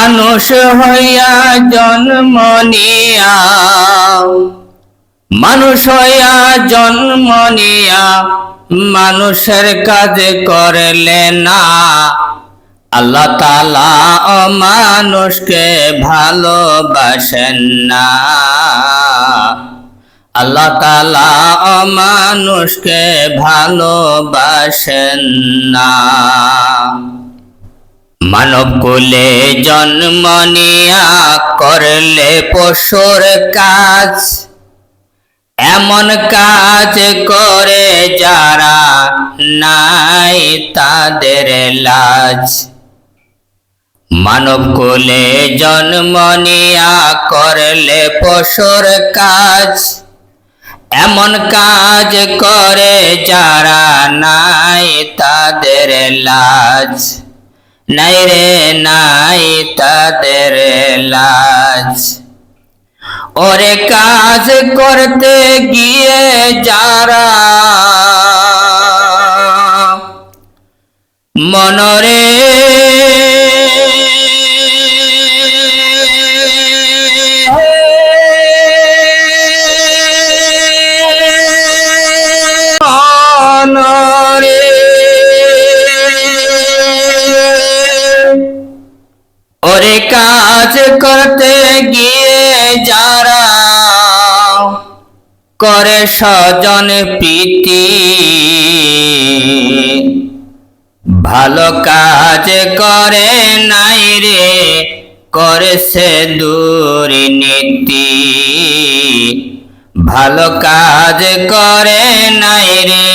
মানুষ হইয়া জন্ম নিয়া, মানুষ হইয়া জন্ম নিয়া মানুষের কাজ করলে না। আল্লাহ তাআলা অমানুষকে ভালোবাসেন না। আল্লাহ তাআলা অমানুষকে ভালোবাসেন না। মানব কুলে জন্ম নিয়া করলে পশুর কাজ, এমন কাজ করে যারা নাই তাদের লাজ। মানব কুলে জন্ম নিয়া করলে পশুর কাজ, এমন কাজ করে যারা নাই তাদের লাজ। নাই রে নাই তাদের লাজ। ওরে কাজ করতে গিয়ে যারা মনরে ওরে কাজ করতে গিয়ে যারা করে স্বজন প্রীতি, ভালো কাজ করে নাই রে করেছে দুর্নীতি। ভালো কাজ করে নাই রে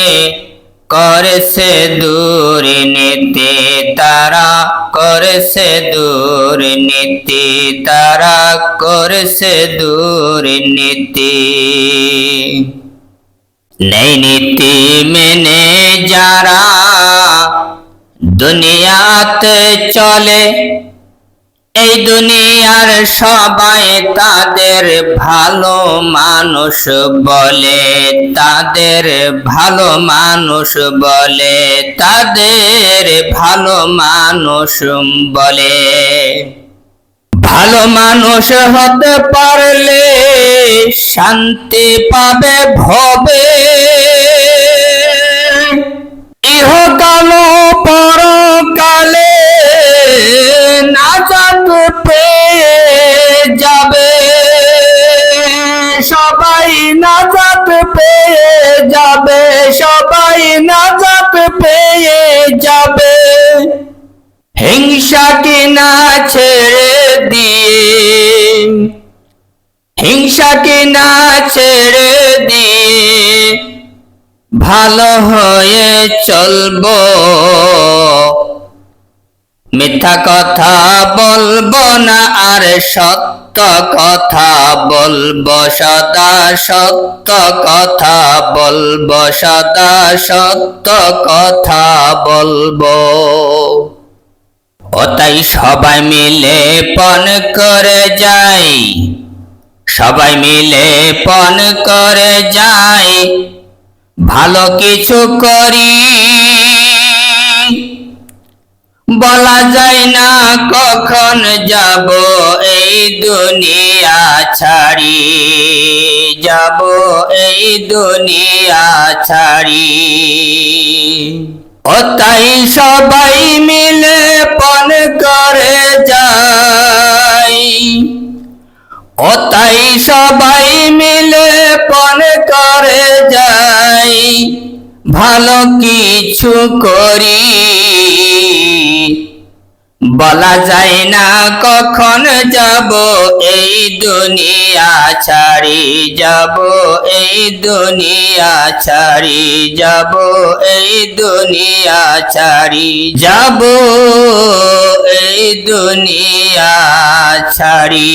করেছে দুর্নীতি। তারা করেছে দুর্নীতি, তারা করেছে দুর্নীতি। নেই নীতি মেনে যারা দুনিয়াতে চলে, এই দুনিয়ার সবাই তাদের ভালো মানুষ বলে। তাদের ভালো মানুষ বলে, তাদের ভালো মানুষ বলে। ভালো মানুষ হতে পারলে শান্তি পাবে ভবে, ইহকাল পরকালে নাজাত পেয়ে যাবে। সবাই নাজাত পেয়ে যাবে, সবাই নাজাত পেয়ে যাবে। হিংসা কিনা ছেড়ে দিয়ে, হিংসা কিনা ছেড়ে দিয়ে ভালো হয়ে চলবো। মিথ্যা কথা বলবো না আর সত্য কথা বলবো সদা। সত্য কথা বলবো সদা, সত্য কথা বলবো। ও তাই সবাই মিলে পণ করে যাই, সবাই মিলে পণ করে যাই ভালো কিছু করি। বলা যায় না কখন যাব এই দুনিয়া ছাড়ি, যাব এই দুনিয়া ছাড়ি। ও তাই সবাই মিলে পণ করে যাই, ও তাই সবাই মিলে পণ করে যাই ভালো কিছু করি। বলা যায় না কখন যাব এই দুনিয়া ছাড়ি, যাব এই দুনিয়া ছাড়ি, যাব এই দুনিয়া ছাড়ি, যাব এই দুনিয়া ছাড়ি।